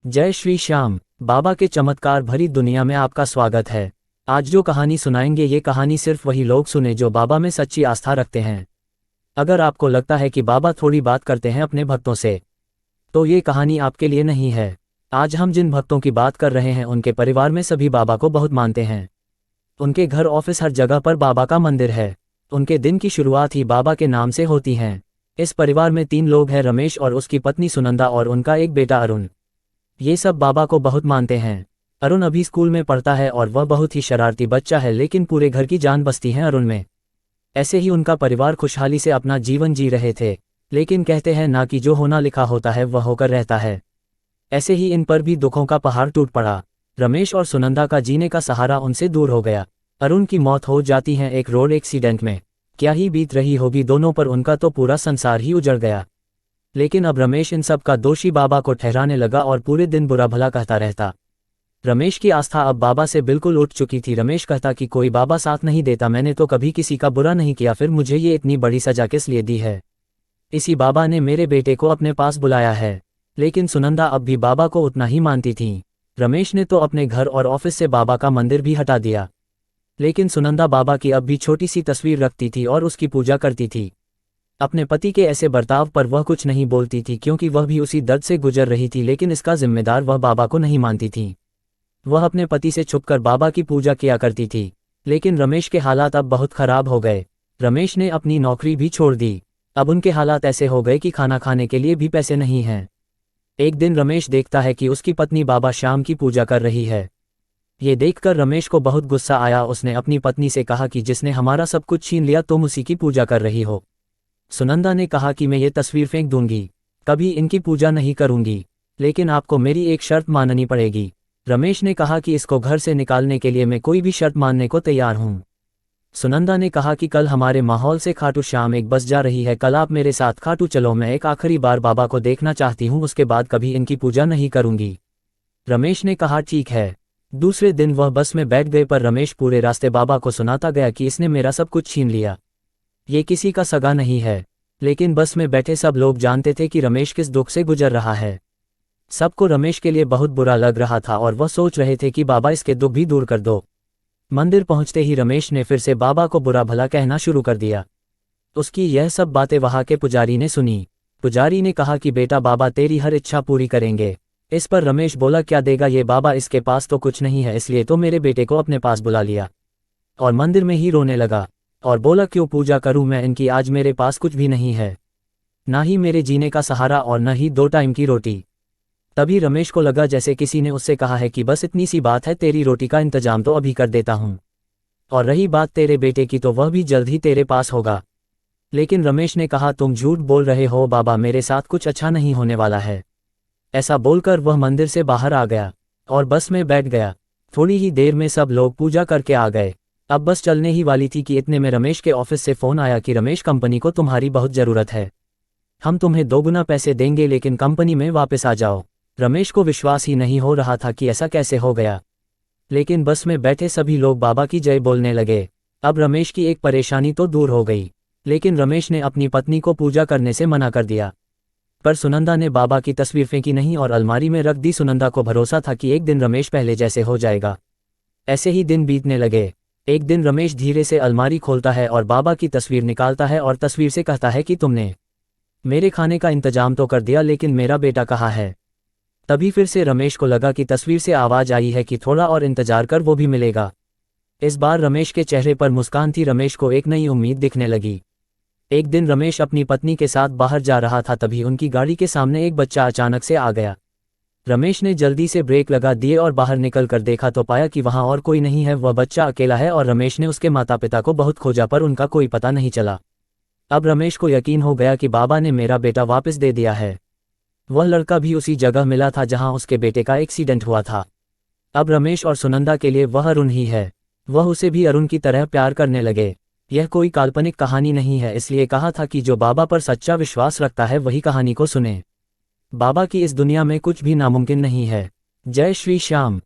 जय श्री श्याम। बाबा के चमत्कार भरी दुनिया में आपका स्वागत है। आज जो कहानी सुनाएंगे ये कहानी सिर्फ वही लोग सुने जो बाबा में सच्ची आस्था रखते हैं। अगर आपको लगता है कि बाबा थोड़ी बात करते हैं अपने भक्तों से, तो ये कहानी आपके लिए नहीं है। आज हम जिन भक्तों की बात कर रहे हैं उनके परिवार में सभी बाबा को बहुत मानते हैं। उनके घर ऑफिस हर जगह पर बाबा का मंदिर है। उनके दिन की शुरुआत ही बाबा के नाम से होती है। इस परिवार में 3 लोग हैं, रमेश और उसकी पत्नी सुनंदा और उनका एक बेटा अरुण। ये सब बाबा को बहुत मानते हैं। अरुण अभी स्कूल में पढ़ता है और वह बहुत ही शरारती बच्चा है, लेकिन पूरे घर की जान बसती है अरुण में। ऐसे ही उनका परिवार खुशहाली से अपना जीवन जी रहे थे, लेकिन कहते हैं ना कि जो होना लिखा होता है वह होकर रहता है। ऐसे ही इन पर भी दुखों का पहाड़ टूट पड़ा। रमेश और सुनंदा का जीने का सहारा उनसे दूर हो गया। अरुण की मौत हो जाती है एक रोड एक्सीडेंट में। क्या ही बीत रही होगी दोनों पर, उनका तो पूरा संसार ही उजड़ गया। लेकिन अब रमेश इन सब का दोषी बाबा को ठहराने लगा और पूरे दिन बुरा भला कहता रहता। रमेश की आस्था अब बाबा से बिल्कुल उठ चुकी थी। रमेश कहता कि कोई बाबा साथ नहीं देता, मैंने तो कभी किसी का बुरा नहीं किया, फिर मुझे ये इतनी बड़ी सजा किस लिए दी है। इसी बाबा ने मेरे बेटे को अपने पास बुलाया है। लेकिन सुनंदा अब भी बाबा को उतना ही मानती थी। रमेश ने तो अपने घर और ऑफिस से बाबा का मंदिर भी हटा दिया, लेकिन सुनंदा बाबा की अब भी छोटी सी तस्वीर रखती थी और उसकी पूजा करती थी। अपने पति के ऐसे बर्ताव पर वह कुछ नहीं बोलती थी, क्योंकि वह भी उसी दर्द से गुजर रही थी, लेकिन इसका जिम्मेदार वह बाबा को नहीं मानती थी। वह अपने पति से छुपकर बाबा की पूजा किया करती थी। लेकिन रमेश के हालात अब बहुत खराब हो गए। रमेश ने अपनी नौकरी भी छोड़ दी। अब उनके हालात ऐसे हो गए कि खाना खाने के लिए भी पैसे नहीं हैं। एक दिन रमेश देखता है कि उसकी पत्नी बाबा श्याम की पूजा कर रही है। ये देखकर रमेश को बहुत गुस्सा आया। उसने अपनी पत्नी से कहा कि जिसने हमारा सब कुछ छीन लिया तुम उसी की पूजा कर रही हो। सुनंदा ने कहा कि मैं ये तस्वीर फेंक दूंगी, कभी इनकी पूजा नहीं करूंगी, लेकिन आपको मेरी एक शर्त माननी पड़ेगी। रमेश ने कहा कि इसको घर से निकालने के लिए मैं कोई भी शर्त मानने को तैयार हूं। सुनंदा ने कहा कि कल हमारे माहौल से खाटू श्याम एक बस जा रही है, कल आप मेरे साथ खाटू चलो, मैं एक आखिरी बार बाबा को देखना चाहती हूं, उसके बाद कभी इनकी पूजा नहीं करूंगी। रमेश ने कहा ठीक है। दूसरे दिन वह बस में बैठ गए, पर रमेश पूरे रास्ते बाबा को सुनाता गया कि इसने मेरा सब कुछ छीन लिया, ये किसी का सगा नहीं है। लेकिन बस में बैठे सब लोग जानते थे कि रमेश किस दुख से गुजर रहा है। सबको रमेश के लिए बहुत बुरा लग रहा था और वह सोच रहे थे कि बाबा इसके दुख भी दूर कर दो। मंदिर पहुंचते ही रमेश ने फिर से बाबा को बुरा भला कहना शुरू कर दिया। उसकी यह सब बातें वहां के पुजारी ने सुनी। पुजारी ने कहा कि बेटा बाबा तेरी हर इच्छा पूरी करेंगे। इस पर रमेश बोला क्या देगा ये बाबा, इसके पास तो कुछ नहीं है, इसलिए तो मेरे बेटे को अपने पास बुला लिया। और मंदिर में ही रोने लगा और बोला क्यों पूजा करूं मैं इनकी, आज मेरे पास कुछ भी नहीं है, ना ही मेरे जीने का सहारा और न ही 2 टाइम की रोटी। तभी रमेश को लगा जैसे किसी ने उससे कहा है कि बस इतनी सी बात है, तेरी रोटी का इंतजाम तो अभी कर देता हूं, और रही बात तेरे बेटे की तो वह भी जल्द ही तेरे पास होगा। लेकिन रमेश ने कहा तुम झूठ बोल रहे हो बाबा, मेरे साथ कुछ अच्छा नहीं होने वाला है। ऐसा बोलकर वह मंदिर से बाहर आ गया और बस में बैठ गया। थोड़ी ही देर में सब लोग पूजा करके आ गए। अब बस चलने ही वाली थी कि इतने में रमेश के ऑफिस से फ़ोन आया कि रमेश कंपनी को तुम्हारी बहुत ज़रूरत है, हम तुम्हें 2 गुना पैसे देंगे, लेकिन कंपनी में वापस आ जाओ। रमेश को विश्वास ही नहीं हो रहा था कि ऐसा कैसे हो गया। लेकिन बस में बैठे सभी लोग बाबा की जय बोलने लगे। अब रमेश की एक परेशानी तो दूर हो गई, लेकिन रमेश ने अपनी पत्नी को पूजा करने से मना कर दिया। पर सुनंदा ने बाबा की तस्वीर फेंकी नहीं और अलमारी में रख दी। सुनंदा को भरोसा था कि एक दिन रमेश पहले जैसे हो जाएगा। ऐसे ही दिन बीतने लगे। एक दिन रमेश धीरे से अलमारी खोलता है और बाबा की तस्वीर निकालता है और तस्वीर से कहता है कि तुमने मेरे खाने का इंतजाम तो कर दिया, लेकिन मेरा बेटा कहाँ है। तभी फिर से रमेश को लगा कि तस्वीर से आवाज़ आई है कि थोड़ा और इंतजार कर, वो भी मिलेगा। इस बार रमेश के चेहरे पर मुस्कान थी। रमेश को एक नई उम्मीद दिखने लगी। एक दिन रमेश अपनी पत्नी के साथ बाहर जा रहा था, तभी उनकी गाड़ी के सामने एक बच्चा अचानक से आ गया। रमेश ने जल्दी से ब्रेक लगा दिए और बाहर निकल कर देखा तो पाया कि वहां और कोई नहीं है, वह बच्चा अकेला है। और रमेश ने उसके माता पिता को बहुत खोजा पर उनका कोई पता नहीं चला। अब रमेश को यकीन हो गया कि बाबा ने मेरा बेटा वापस दे दिया है। वह लड़का भी उसी जगह मिला था जहां उसके बेटे का एक्सीडेंट हुआ था। अब रमेश और सुनंदा के लिए वह अरुण ही है। वह उसे भी अरुण की तरह प्यार करने लगे। यह कोई काल्पनिक कहानी नहीं है, इसलिए कहा था कि जो बाबा पर सच्चा विश्वास रखता है वही कहानी को सुने। बाबा की इस दुनिया में कुछ भी नामुमकिन नहीं है। जय श्री श्याम।